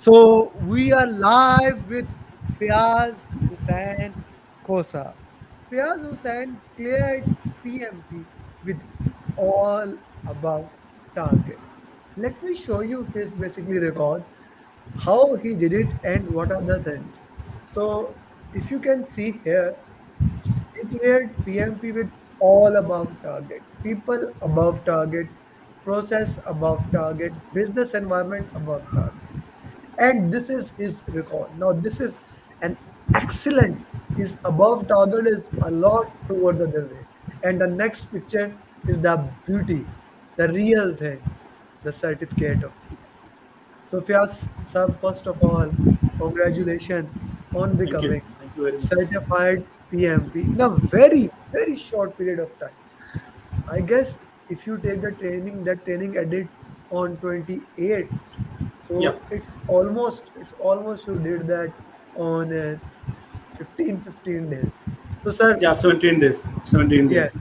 So we are live with Fiaz, Hussain, khosa. Fiaz Hussain cleared PMP with all above target. Let me show you his basically record, how he did it and what are the things. So if you can see here, he cleared PMP with all above target, people above target, process above target, business environment above target. And this is his record. Now, this is an excellent. His above target is a lot toward the other way. And the next picture is the beauty, the real thing, the certificate of PMP. So, Fias, sir, first of all, congratulations on Thank you. becoming Thank you very much. certified PMP in a very, very short period of time. I guess if you take the training, that training ended on 28th. Yeah. So it's almost you did that on 15 days. So sir, Yeah, 17 days. 17 yeah, days.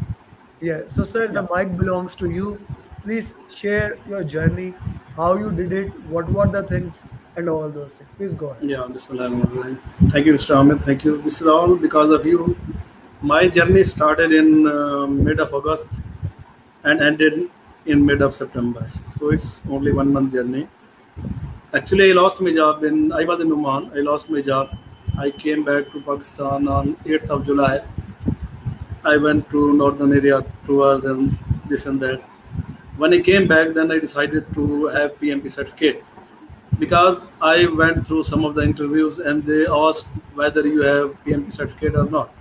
yeah. So sir, the Yeah. mic belongs to you. Please share your journey, how you did it, what were the things, and all those things. Please go ahead. Yeah, Bismillahirrahmanirrahim. Thank you, Mr. Ahmed. Thank you. This is all because of you. My journey started in mid of August and ended in mid of September. So it's only 1 month journey. Actually, I lost my job I was in Oman. I lost my job. I came back to Pakistan on 8th of July. I went to northern area tours and this and that. When I came back, then I decided to have PMP certificate because I went through some of the interviews and they asked whether you have PMP certificate or not.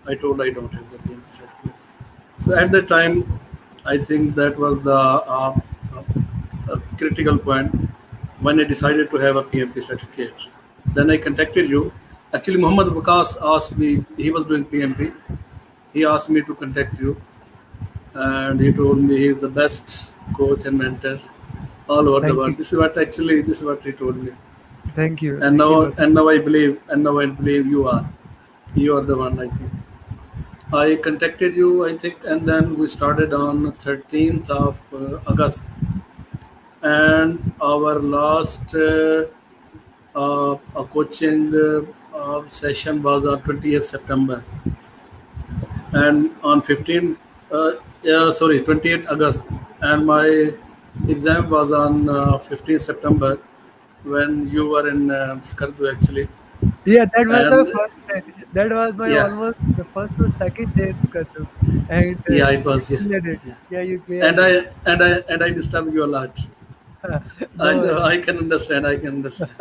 I told I don't have the PMP certificate. So at that time, I think that was the critical point when I decided to have a PMP certificate. Then I contacted you. Actually, Muhammad Wakas asked me, he was doing PMP. He asked me to contact you and he told me he's the best coach and mentor all over the Thank you. world. This is what he told me. Thank you. And Thank you, now brother. and now I believe you are the one, I think. I contacted you, I think, and then we started on 13th of August, and our last coaching session was on 20th September, and on 28th August, and my exam was on 15th September when you were in Skardu actually, Yeah, that was the and first day. That was my yeah, almost the first or second day in Skatu. And yeah, it you was, yeah, cleared it. yeah. Yeah, you cleared And it. I disturbed you a lot. No worries. I can understand. I can understand.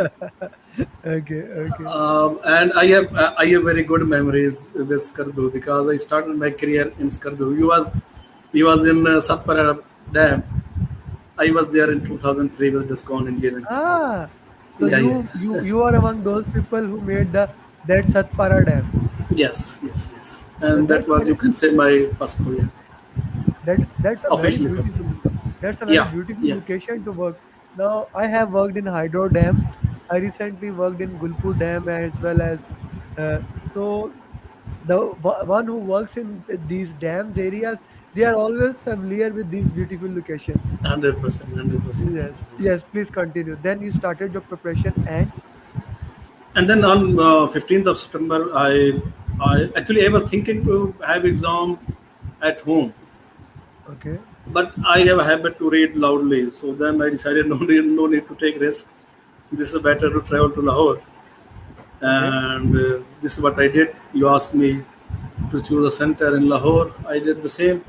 Okay, okay. And I have very good memories with Skardu because I started my career in Skardu. You was in Satpara Dam. I was there in 2003 with Discount Engineering. Ah, so Yeah, yeah, you are among those people who made the that Satpara Dam. yes, yes, yes. And that That's was, very, you can say, my first career, that's a very officially first. beautiful that's a very Yeah, beautiful yeah. location to work. Now I have worked in Hydro Dam. I recently worked in Gulpur Dam as well as so the one who works in these dams areas, they are always familiar with these beautiful locations. 100%, 100%, Yes, 100%. yes, please continue. Then you started your preparation and And then on 15th of September, I was thinking to have exam at home, okay, but I have a habit to read loudly. So then I decided no need to take risk. This is better to travel to Lahore, okay, and this is what I did. You asked me to choose a center in Lahore. I did the same,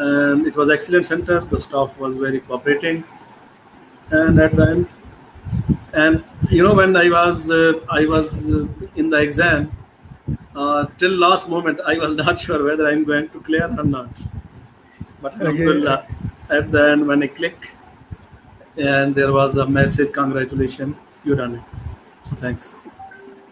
and it was excellent center. The staff was very cooperating, and at the end, and when I was in the exam. Till last moment, I was not sure whether I'm going to clear or not. But okay, okay. Alhamdulillah, at the end, when I click, and there was a message, congratulations, you done it. So thanks.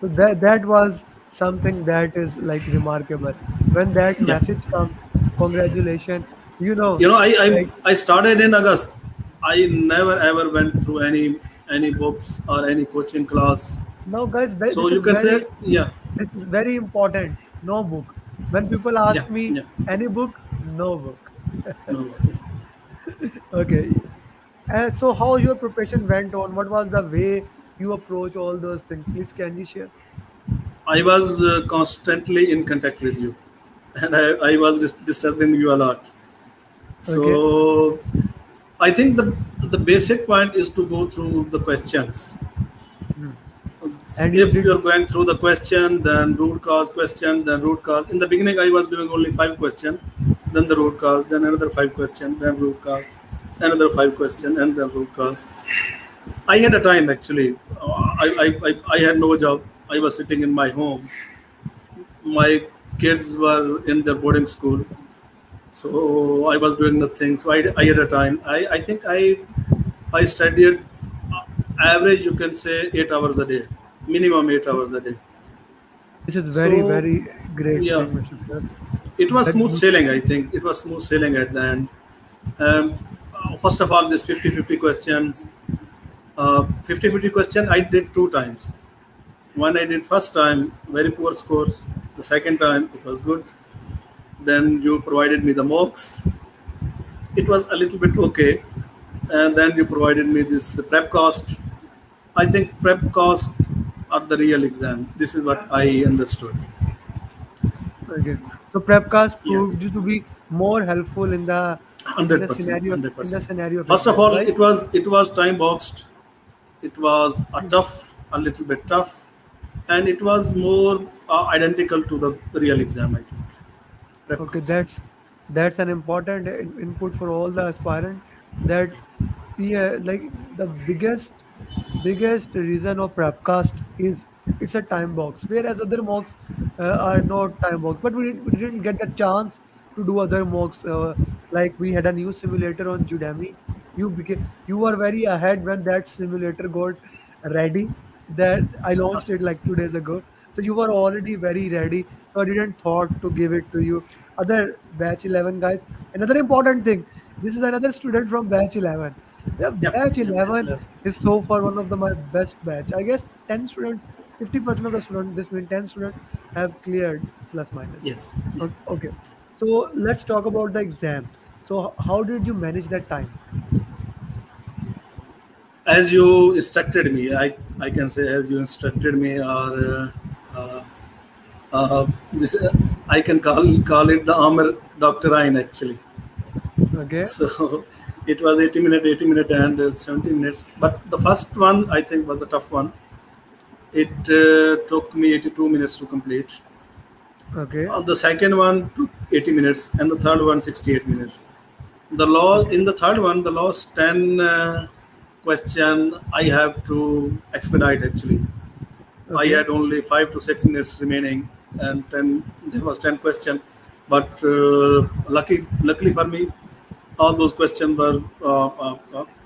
So that was something that is like remarkable. When that Yeah. message comes, congratulations, You know, I, I, like I started in August. I never ever went through any books or any coaching class. now, guys, So you can say, yeah, this is very important. No book. When people yeah, ask me yeah. any book, no book. No, Okay. So how your preparation went on? What was the way? you approach all those things? Please, can you share? I was constantly in contact with you, and I was disturbing you a lot. Okay. So I think the basic point is to go through the questions. Hmm. And you If did. you're going through the question, then root cause question, then root cause. In the beginning, I was doing only five question, then the root cause, then another five question, then root cause, another five question, and then root cause. I had a time actually. I had no job. I was sitting in my home. My kids were in their boarding school, so I was doing nothing. So I had a time. I think I studied average. You can say 8 hours a day, minimum 8 hours a day. This is very, So very great yeah, thing, Mr. Firas. it was That smooth you, sailing. I think it was smooth sailing at the end. Um, First of all, this 50-50 questions. 50-50 question I did two times. One I did first time, very poor scores. The second time it was good. Then you provided me the mocks. It was a little bit okay. And then you provided me this prep cost. I think prep cost are the real exam. This is what I understood. okay. So Prepcast Yeah, proved you to be more helpful in the 100%, in the 100%. scenario of First of exam, all, right? it was time boxed. It was a little bit tough, and it was more identical to the real exam. I think prep Okay, cost. that's an important input for all the aspirant. That like the biggest reason of Prepcast is it's a time box, whereas other mocks are not time box. But we didn't get the chance to do other mocks. Like we had a new simulator on Udemy. You were very ahead when that simulator got ready. That I launched it like 2 days ago. So you were already very ready. So I didn't thought to give it to you. Other batch 11 guys. Another important thing. This is another student from batch 11. Yeah, Yeah, batch yeah, 11 bachelor. is so far one of my best batch. I guess 10 students, 50% of the students, this means 10 students have cleared plus minus. Yes. Yeah. Okay. So let's talk about the exam. So how did you manage that time? As you instructed me, I can say as you instructed me, or this I can call it the Amr doctrine actually. Okay. So it was 80 minute, and 70 minutes. But the first one I think was the tough one. It took me 82 minutes to complete. Okay. The second one took 80 minutes, and the third one 68 minutes. The law Okay. in the third one, the last 10 question I have to expedite actually. I Okay. had only 5 to 6 minutes remaining, and 10 there was 10 question. But luckily for me, all those questions were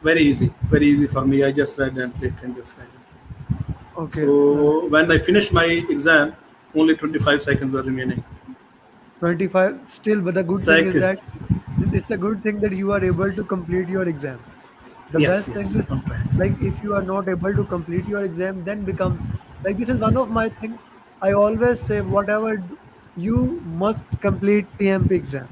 very easy for me. I just read and click and just read and click. Okay. So when I finished my exam, only 25 seconds were remaining. 25 still, but the good thing is Second, that it's a good thing that you are able to complete your exam. The yes, best thing yes, is on track. like if you are not able to complete your exam, then becomes like this is one of my things. I always say you must complete PMP exam.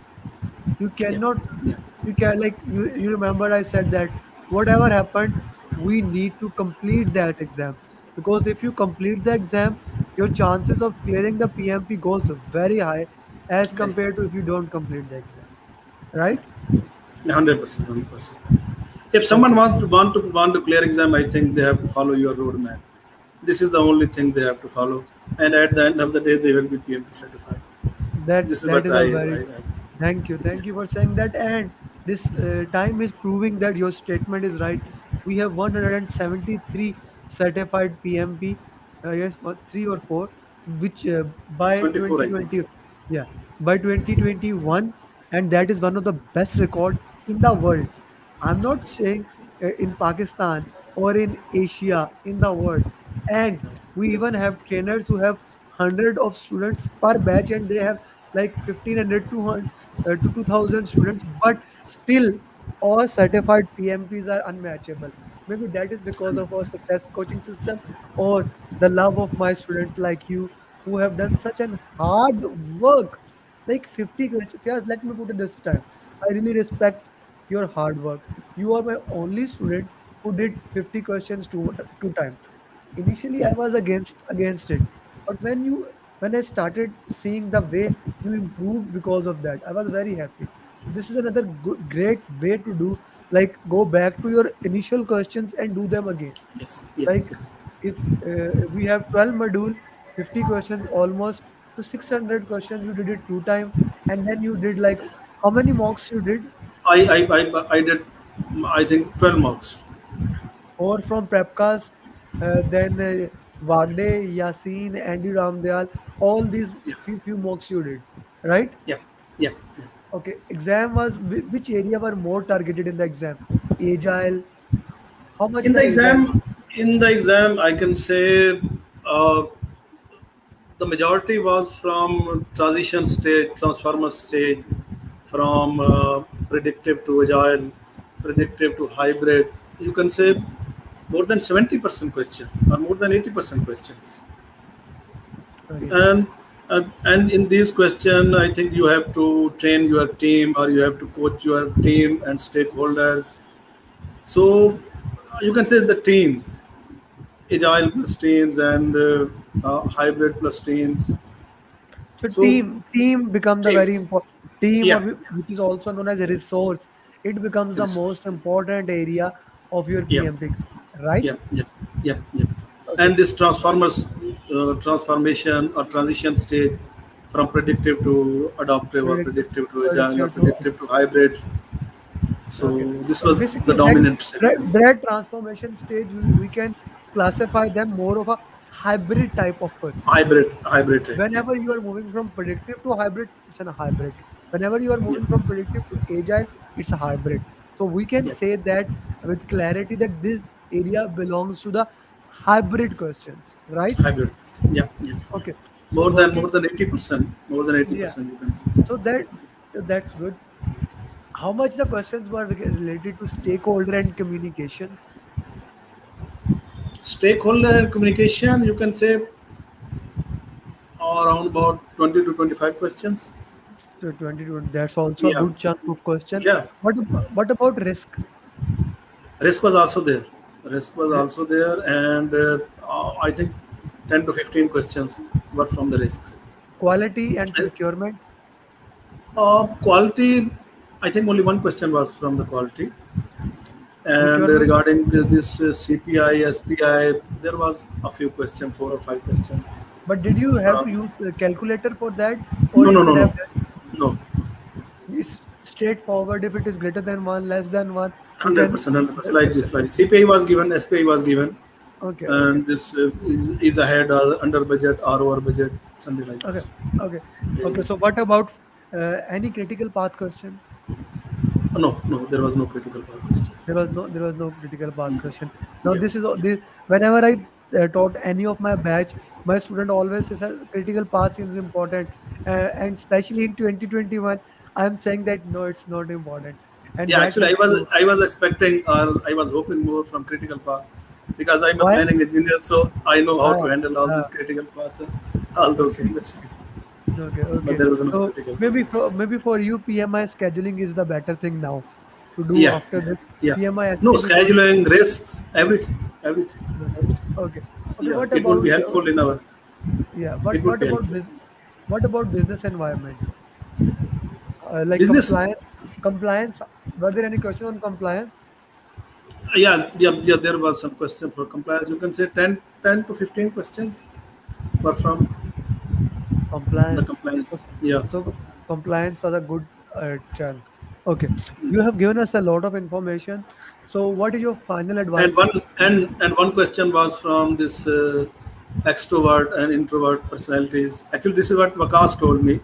You Yeah, cannot yeah, you can like you remember I said that whatever happened, we need to complete that exam because if you complete the exam, your chances of clearing the PMP goes very high as very, compared to if you don't complete the exam. Right? 100%, 100%. If someone Okay. want to clear exam, I think they have to follow your roadmap. This is the only thing they have to follow, and at the end of the day, they will be PMP certified. This is That what is a very I yeah. thank you for saying that. And this time is proving that your statement is right. We have 173 certified PMP, yes, 3 or 4, which by 74, I think. 2020, yeah, by 2021, and that is one of the best record in the world. I'm not saying in Pakistan or in Asia, in the world. And we even 100%. have trainers who have hundred of students per batch, and they have like 1500 to 2000 students, but still all certified PMPs are unmatchable. Maybe that is because of our 100%. success coaching system or the love of my students like you who have done such an hard work. Like 50 questions. Yes, let me put it this time. I really respect your hard work. You are my only student who did 50 questions two times. Initially yeah. I was against it, but when I started seeing the way you improved because of that, I was very happy. So this is another great way to do, like go back to your initial questions and do them again. Yes, yes, Like yes. if we have 12 module, 50 questions, almost to 600 questions, you did it two time, and then you did like how many mocks you did? I did, I think 12 marks. Four from Prepcast, then Wagde, Yasin, Andy Ramdayal, all these Yeah, few mocks you did, right? yeah, yeah, yeah. Okay, exam was which area were more targeted in the exam? Agile, how much In the the agile? exam, in the exam, I can say uh, the majority was from transition stage, transformer stage, from predictive to agile, predictive to hybrid. You can say more than 70% questions or more than 80% questions. Okay, And in this question, I think you have to train your team or you have to coach your team and stakeholders. So you can say the teams, agile plus teams and hybrid plus teams. so So team become the very teams, important team, or yeah, which is also known as a resource. It becomes the resource, most important area of your yeah, PMP exam, right? yeah, yeah, yeah, yeah. Okay, And this transformation or transition stage from predictive to adaptive or predictive, predictive to agile or predictive to predictive to hybrid. So okay. this So was the basically, dominant sector. that transformation stage, we can classify them more of a hybrid type of questions. Hybrid type. Yeah, Whenever you are moving from predictive to hybrid, it's a hybrid. Whenever you are yeah, moving from predictive to agile, it's a hybrid. So we can yeah. say that with clarity that this area belongs to the hybrid questions, right? Hybrid. Yeah, yeah, yeah. Okay. So More working, than 80%. More than eighty yeah. percent you can say. So that's good. How much the questions were related to stakeholder and communications? Stakeholder and communication, you can say around about 20 to 25 questions. So 22, that's also a Yeah, good chunk of question. yeah. What about risk? Risk was also there. Risk was Ri- also there, and I think 10 to 15 questions were from the risks. Quality and procurement? Quality, I think only one question was from the quality. And Procurement? regarding this CPI, SPI, there was a few questions, 4 or 5 questions. But did you have Uh, to use a calculator for that, or no, you no, can no, have no, that no. it's straightforward? If it is greater than one, less than one, you can 100%, 100%. the Like question. this, like CPI was given, SPI was given, Okay, okay, and this is ahead or under budget or over budget, something like okay, this. okay, Yeah, okay. yes. So what about any critical path question? No, no, there was no critical path question. There was no critical path question. Now Yeah, this is this whenever I taught any of my batch, my student always says that critical path is important, and especially in 2021, I'm saying that no, it's not important, and yeah. that Actually, is true. I was expecting or I was hoping more from critical path because I'm a Why? planning engineer, so I know how Ah, to handle all ah, these critical paths and all those okay, things. That's it. okay, But okay. there was no So critical path question. maybe for you, PMI scheduling is the better thing now to do Yeah, after yeah, this. yeah. PMI No SPM is going. scheduling, risks, everything, everything, Okay, everything. okay, okay. Yeah, it will be helpful in our. Yeah, It would what be about helpful. what about business environment? Like Business, compliance. Were there any question on compliance? yeah, yeah, yeah. There was some question for compliance. You can say 10 to 15 questions were from the Compliance. So, compliance. Yeah, so compliance was a good chunk. Okay, you have given us a lot of information. So, what is your final and advice to? one question was from this extrovert and introvert personalities. Actually, this is what Vakas told me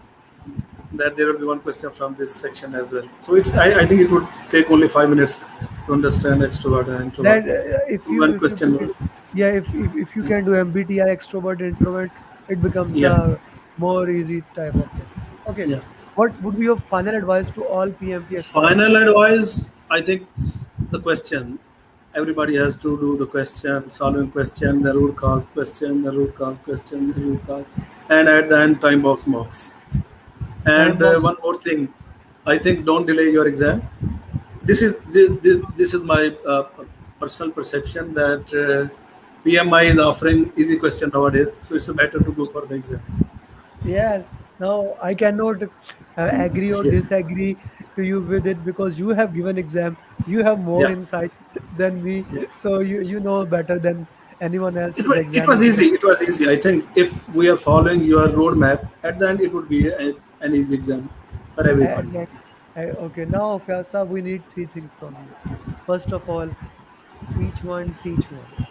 that there will be one question from this section as well. So it's I think it would take only 5 minutes to understand extrovert and introvert. That One if you question put it, was yeah, if you can do MBTI extrovert introvert, it becomes yeah, the more easy type of thing. Okay, yeah. what would be your final advice to all PMP Final aspirants? advice, I think the question. Everybody has to do the question, solving question, the root cause question, the root cause question, the root cause, and at the end, time box marks. Time And box. one more thing, I think don't delay your exam. This is my personal perception that. PMI is offering easy question nowadays, so it's better to go for the exam. Yes. Now I cannot agree or Yeah, disagree to you with it because you have given exam. You have more yeah, insight than me, yeah. so you know better than anyone else the It was examination. easy. It was easy. I think if we are following your roadmap, at the end it would be an easy exam for everybody. I Exactly. think. Okay, now Fiasa, we need three things from you. First of all, each one teach one.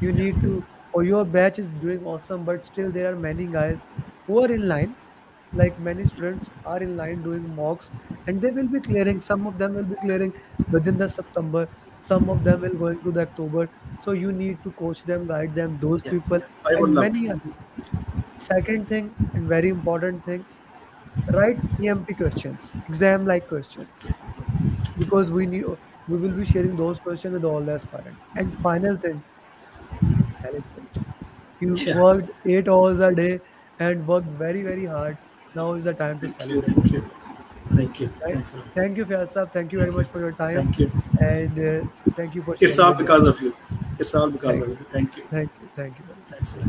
You Yeah, need to, or your batch is doing awesome, but still there are many guys who are in line, like many students are in line doing mocks, and they will be clearing. Some of them will be clearing within the September, some of them will going to the October. So you need to coach them, guide them, those yeah, people, yeah. I would and love to. many others. Second thing, and very important thing, write PMP questions, exam like questions, because we will be sharing those questions with all the aspirant. And final thing, celebrate. You Yeah. worked 8 hours a day and worked very, very hard. Now is the time to Thank you. celebrate. Thank you. Thank you. Right? Thanks a lot. Thank you, Fiasab. Thank you very Thank you. much for your time. Thank you. And thank you for It's sharing all your journey. because of you. It's all because Thank, of you. Thank you. thank you. Thank you very much. Thanks a lot.